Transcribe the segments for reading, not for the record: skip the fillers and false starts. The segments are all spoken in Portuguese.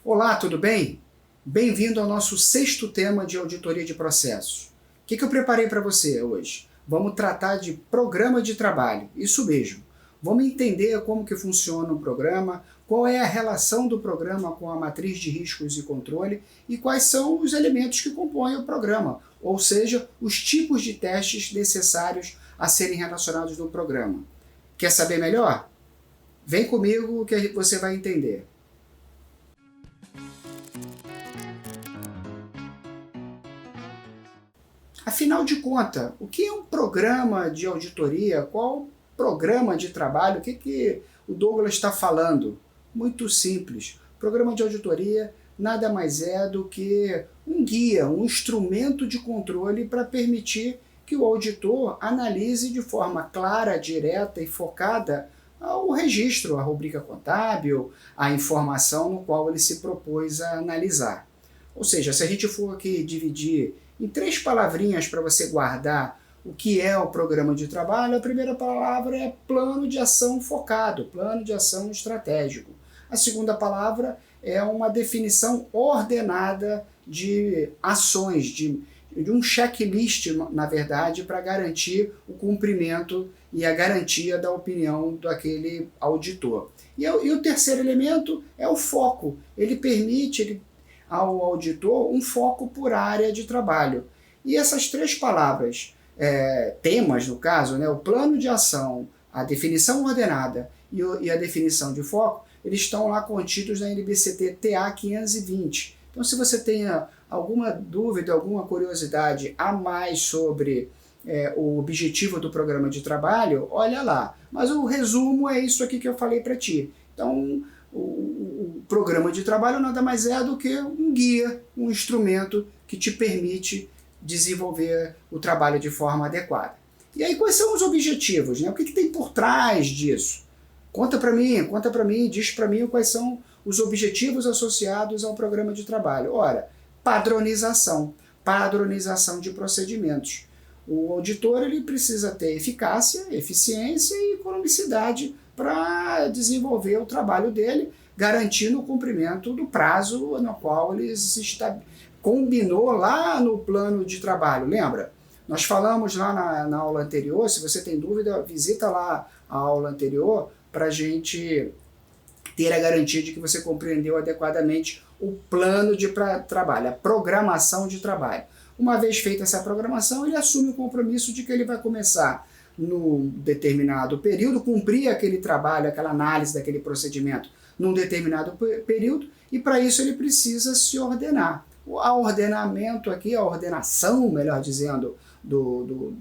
Olá, tudo bem? Bem-vindo ao nosso sexto tema de auditoria de processos. O que eu preparei para você hoje? Vamos tratar de programa de trabalho, isso mesmo. Vamos entender como que funciona o programa, qual é a relação do programa com a matriz de riscos e controle e quais são os elementos que compõem o programa, ou seja, os tipos de testes necessários a serem relacionados no programa. Quer saber melhor? Vem comigo que você vai entender. Afinal de contas, o que é um programa de auditoria? Qual programa de trabalho? O que o Douglas está falando? Muito simples. Programa de auditoria nada mais é do que um guia, um instrumento de controle para permitir que o auditor analise de forma clara, direta e focada o registro, a rubrica contábil, a informação no qual ele se propôs a analisar. Ou seja, se a gente for aqui dividir em 3 palavrinhas para você guardar o que é o programa de trabalho, a primeira palavra é plano de ação focado, plano de ação estratégico. A segunda palavra é uma definição ordenada de ações, de um checklist, na verdade, para garantir o cumprimento e a garantia da opinião daquele auditor. E o terceiro elemento é o foco. Ele permite ao auditor um foco por área de trabalho. E essas 3 palavras, temas no caso, o plano de ação, a definição ordenada e a definição de foco, eles estão lá contidos na NBCT TA 520. Então, se você tenha alguma dúvida, alguma curiosidade a mais sobre o objetivo do programa de trabalho, olha lá. Mas o resumo é isso aqui que eu falei para ti. Então, o programa de trabalho nada mais é do que um guia, um instrumento que te permite desenvolver o trabalho de forma adequada. E aí, quais são os objetivos? O que tem por trás disso? Conta para mim, diz para mim quais são os objetivos associados ao programa de trabalho. Ora, padronização de procedimentos. O auditor ele precisa ter eficácia, eficiência e economicidade para desenvolver o trabalho dele, garantindo o cumprimento do prazo no qual ele combinou lá no plano de trabalho. Lembra? Nós falamos lá na aula anterior, se você tem dúvida, visita lá a aula anterior para a gente ter a garantia de que você compreendeu adequadamente o plano de trabalho, a programação de trabalho. Uma vez feita essa programação, ele assume o compromisso de que ele vai começar num determinado período, cumprir aquele trabalho, aquela análise daquele procedimento num determinado período, e para isso ele precisa se ordenar. O ordenamento aqui, a ordenação, melhor dizendo,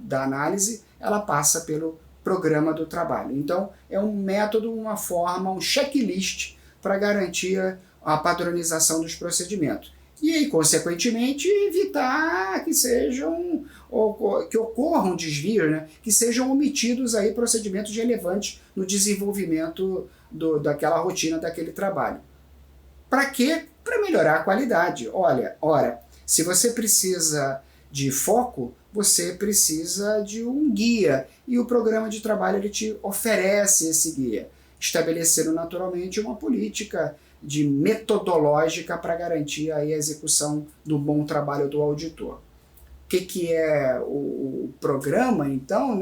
da análise, ela passa pelo programa do trabalho. Então, é um método, uma forma, um checklist para garantir a padronização dos procedimentos. E aí, consequentemente, evitar que ocorram desvios, que sejam omitidos aí procedimentos relevantes no desenvolvimento daquela rotina, daquele trabalho. Para quê? Para melhorar a qualidade. Ora, se você precisa de foco, você precisa de um guia, e o programa de trabalho ele te oferece esse guia, estabelecendo naturalmente uma política metodológica para garantir a execução do bom trabalho do auditor. O que é o programa, então,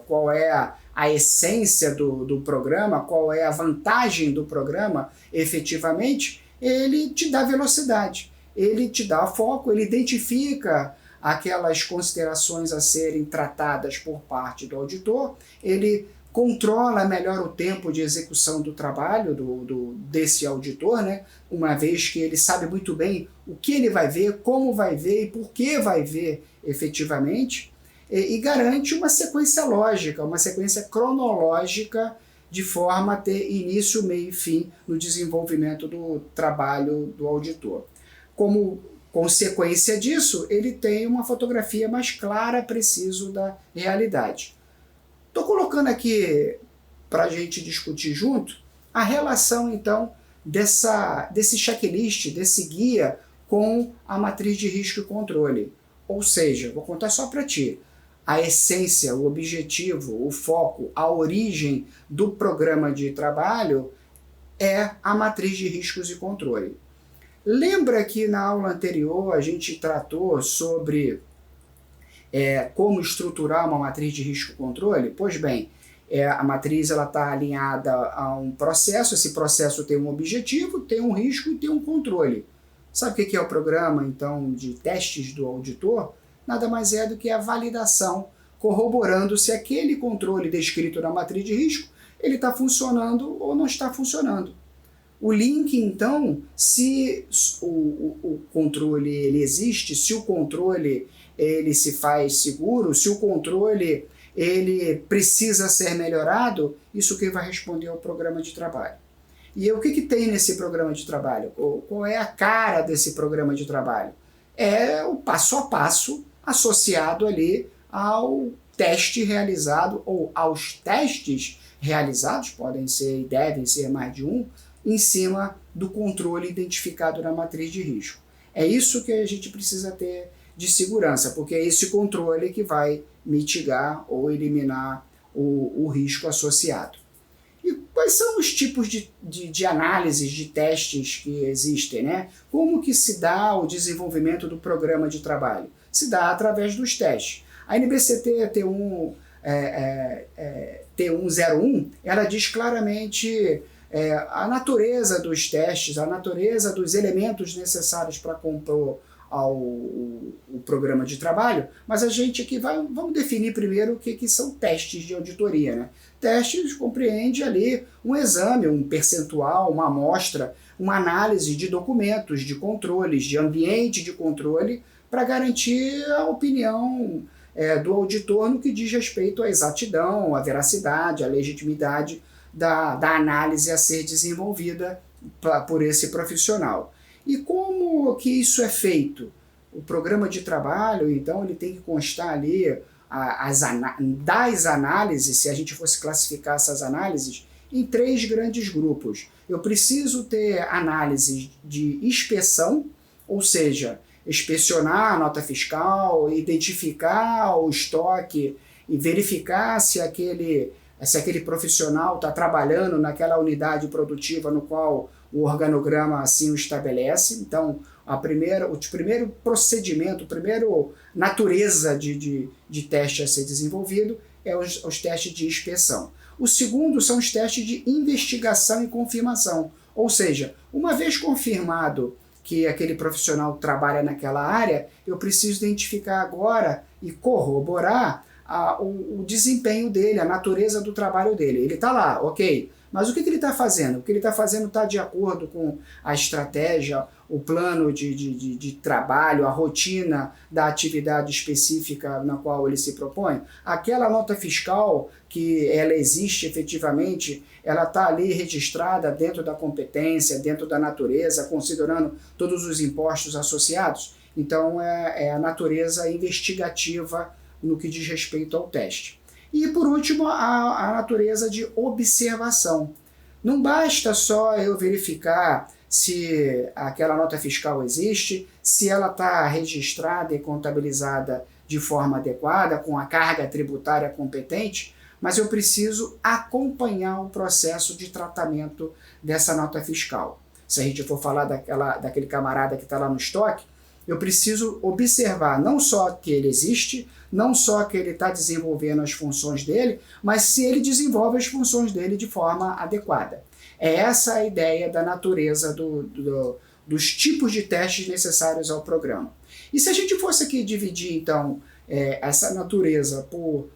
qual é a essência do programa, qual é a vantagem do programa, efetivamente? Ele te dá velocidade, ele te dá foco, ele identifica aquelas considerações a serem tratadas por parte do auditor, ele controla melhor o tempo de execução do trabalho desse auditor, uma vez que ele sabe muito bem o que ele vai ver, como vai ver e por que vai ver efetivamente, e garante uma sequência lógica, uma sequência cronológica, de forma a ter início, meio e fim no desenvolvimento do trabalho do auditor. Como consequência disso, ele tem uma fotografia mais clara, precisa da realidade. Estou colocando aqui para a gente discutir junto a relação, então, desse checklist, desse guia com a matriz de risco e controle. Ou seja, vou contar só para ti, a essência, o objetivo, o foco, a origem do programa de trabalho é a matriz de riscos e controle. Lembra que na aula anterior a gente tratou sobre como estruturar uma matriz de risco-controle? Pois bem, a matriz está alinhada a um processo, esse processo tem um objetivo, tem um risco e tem um controle. Sabe o que é o programa, então, de testes do auditor? Nada mais é do que a validação, corroborando se aquele controle descrito na matriz de risco ele está funcionando ou não está funcionando. O link, então, se o controle ele existe, se o controle ele se faz seguro, se o controle ele precisa ser melhorado, isso quem vai responder é o programa de trabalho. E o que tem nesse programa de trabalho? Qual é a cara desse programa de trabalho? É o passo a passo associado ali ao teste realizado ou aos testes realizados, podem ser e devem ser mais de um, em cima do controle identificado na matriz de risco. É isso que a gente precisa ter de segurança, porque é esse controle que vai mitigar ou eliminar o risco associado. E quais são os tipos de análises, de testes que existem, né? Como que se dá o desenvolvimento do programa de trabalho? Se dá através dos testes. A NBCT T101, ela diz claramente a natureza dos testes, a natureza dos elementos necessários para compor o programa de trabalho, mas a gente aqui vamos definir primeiro o que são testes de auditoria, né? Testes compreende ali um exame, um percentual, uma amostra, uma análise de documentos, de controles, de ambiente de controle, para garantir a opinião do auditor no que diz respeito à exatidão, à veracidade, à legitimidade da análise a ser desenvolvida por esse profissional. E como que isso é feito? O programa de trabalho, então, ele tem que constar ali das análises, se a gente fosse classificar essas análises, em 3 grandes grupos. Eu preciso ter análises de inspeção, ou seja, inspecionar a nota fiscal, identificar o estoque e verificar se aquele profissional está trabalhando naquela unidade produtiva no qual o organograma assim o estabelece. Então, o primeiro procedimento, a primeira natureza de teste a ser desenvolvido é os testes de inspeção. O segundo são os testes de investigação e confirmação, ou seja, uma vez confirmado que aquele profissional trabalha naquela área, eu preciso identificar agora e corroborar o desempenho dele, a natureza do trabalho dele. Ele está lá, ok, mas o que ele está fazendo? O que ele está fazendo está de acordo com a estratégia, o plano de trabalho, a rotina da atividade específica na qual ele se propõe? Aquela nota fiscal que ela existe efetivamente, ela está ali registrada dentro da competência, dentro da natureza, considerando todos os impostos associados? Então é a natureza investigativa no que diz respeito ao teste. E por último, a natureza de observação. Não basta só eu verificar se aquela nota fiscal existe, se ela está registrada e contabilizada de forma adequada, com a carga tributária competente, mas eu preciso acompanhar o processo de tratamento dessa nota fiscal. Se a gente for falar daquele camarada que está lá no estoque, eu preciso observar não só que ele existe, não só que ele está desenvolvendo as funções dele, mas se ele desenvolve as funções dele de forma adequada. É essa a ideia da natureza dos tipos de testes necessários ao programa. E se a gente fosse aqui dividir, então, essa natureza por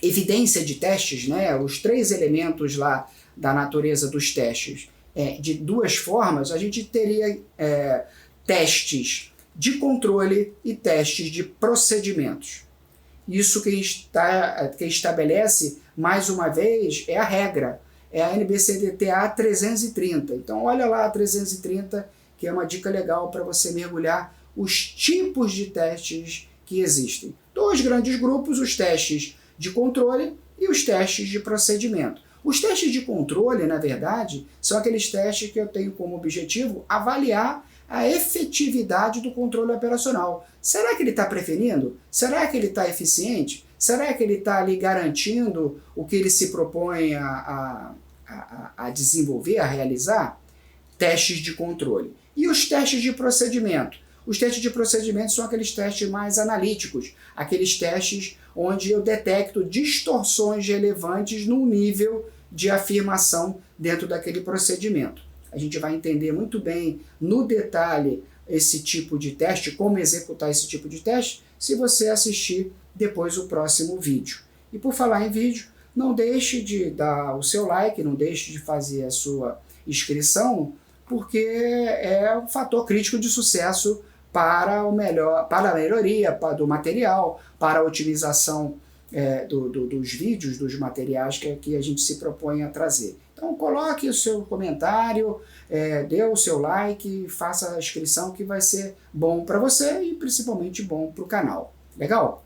evidência de testes, né, os 3 elementos lá da natureza dos testes, de 2 formas, a gente teria testes de controle e testes de procedimentos. Isso que estabelece, mais uma vez, é a regra, é a NBCDTA 330. Então, olha lá a 330, que é uma dica legal para você mergulhar os tipos de testes que existem. 2 grandes grupos, os testes de controle e os testes de procedimento. Os testes de controle, na verdade, são aqueles testes que eu tenho como objetivo avaliar a efetividade do controle operacional. Será que ele está prevenindo? Será que ele está eficiente? Será que ele está ali garantindo o que ele se propõe a desenvolver, a realizar? testes de controle. E os testes de procedimento? Os testes de procedimento são aqueles testes mais analíticos, aqueles testes onde eu detecto distorções relevantes no nível de afirmação dentro daquele procedimento. A gente vai entender muito bem, no detalhe, esse tipo de teste, como executar esse tipo de teste, se você assistir depois o próximo vídeo. E por falar em vídeo, não deixe de dar o seu like, não deixe de fazer a sua inscrição, porque é um fator crítico de sucesso para a melhoria do material, para a otimização dos vídeos, dos materiais que a gente se propõe a trazer. Então coloque o seu comentário, dê o seu like, faça a inscrição, que vai ser bom para você e principalmente bom para o canal. Legal?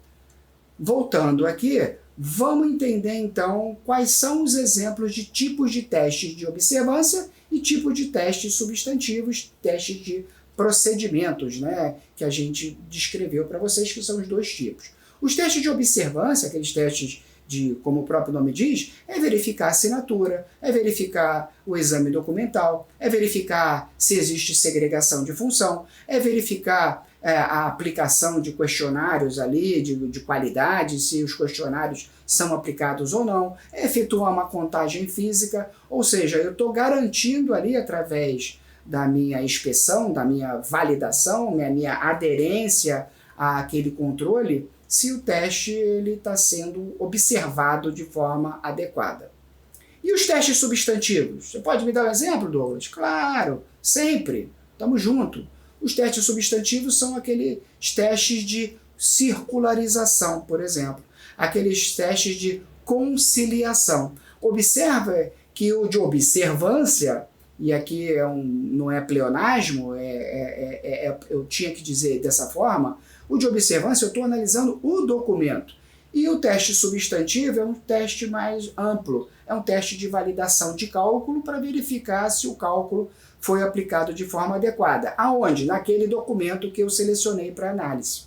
Voltando aqui, vamos entender então quais são os exemplos de tipos de testes de observância e tipos de testes substantivos, testes de procedimentos, né, que a gente descreveu para vocês, que são os dois tipos. Os testes de observância, aqueles testes de, como o próprio nome diz, é verificar a assinatura, é verificar o exame documental, é verificar se existe segregação de função, é verificar a aplicação de questionários ali, de qualidade, se os questionários são aplicados ou não, é efetuar uma contagem física, ou seja, eu estou garantindo ali através da minha inspeção, da minha validação, minha aderência àquele controle, se o teste está sendo observado de forma adequada. E os testes substantivos? Você pode me dar um exemplo, Douglas? Claro, sempre. Estamos juntos. Os testes substantivos são aqueles testes de circularização, por exemplo. Aqueles testes de conciliação. Observa que o de observância, e aqui não é pleonasmo, eu tinha que dizer dessa forma, o de observância eu estou analisando o documento. E o teste substantivo é um teste mais amplo, é um teste de validação de cálculo para verificar se o cálculo foi aplicado de forma adequada. Aonde? Naquele documento que eu selecionei para análise.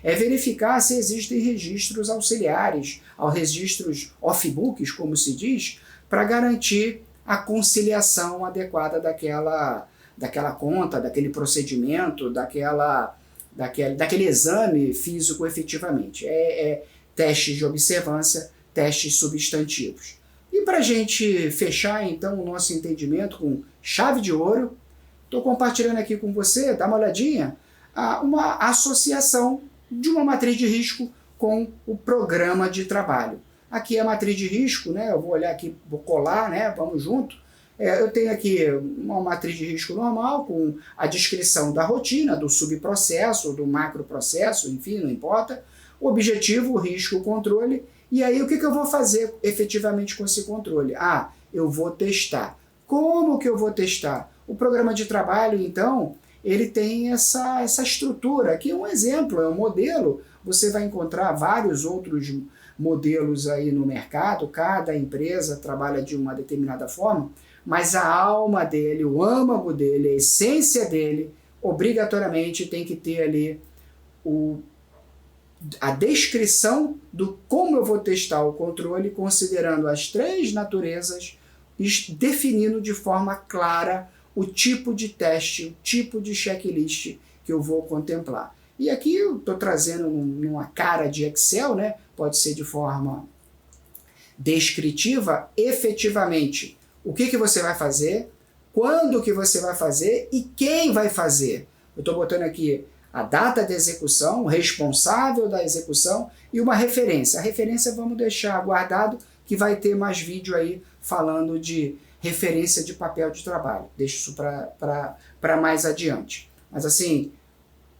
É verificar se existem registros auxiliares, registros off-books, como se diz, para garantir a conciliação adequada daquela conta, daquele procedimento, daquele exame físico efetivamente. Testes de observância, testes substantivos. E para a gente fechar então o nosso entendimento com chave de ouro, estou compartilhando aqui com você, dá uma olhadinha, uma associação de uma matriz de risco com o programa de trabalho. Aqui é a matriz de risco, né? Eu vou olhar aqui, vou colar, né? Vamos junto. Eu tenho aqui uma matriz de risco normal, com a descrição da rotina, do subprocesso, do macroprocesso, enfim, não importa. O objetivo, o risco, o controle. E aí, o que eu vou fazer efetivamente com esse controle? Eu vou testar. Como que eu vou testar? O programa de trabalho, então, ele tem essa estrutura. Aqui é um exemplo, é um modelo. Você vai encontrar vários outros modelos aí no mercado, cada empresa trabalha de uma determinada forma, mas a alma dele, o âmago dele, a essência dele, obrigatoriamente tem que ter ali a descrição do como eu vou testar o controle, considerando as três naturezas, definindo de forma clara o tipo de teste, o tipo de checklist que eu vou contemplar. E aqui eu estou trazendo numa cara de Excel, né? Pode ser de forma descritiva, efetivamente, o que você vai fazer, quando que você vai fazer e quem vai fazer. Eu estou botando aqui a data de execução, o responsável da execução e uma referência. A referência vamos deixar guardado, que vai ter mais vídeo aí falando de referência de papel de trabalho. Deixo isso para mais adiante. Mas assim,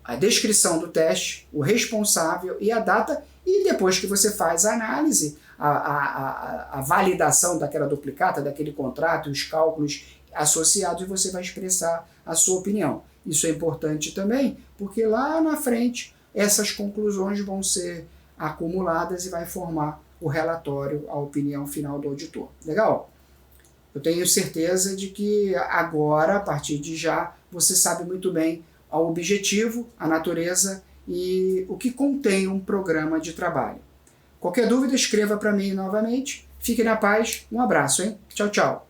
a descrição do teste, o responsável e a data, e depois que você faz a análise, a validação daquela duplicata, daquele contrato, os cálculos associados, e você vai expressar a sua opinião. Isso é importante também, porque lá na frente essas conclusões vão ser acumuladas e vai formar o relatório, a opinião final do auditor. Legal? Eu tenho certeza de que agora, a partir de já, você sabe muito bem o objetivo, a natureza e o que contém um programa de trabalho. Qualquer dúvida, escreva para mim novamente. Fique na paz. Um abraço, hein? Tchau, tchau.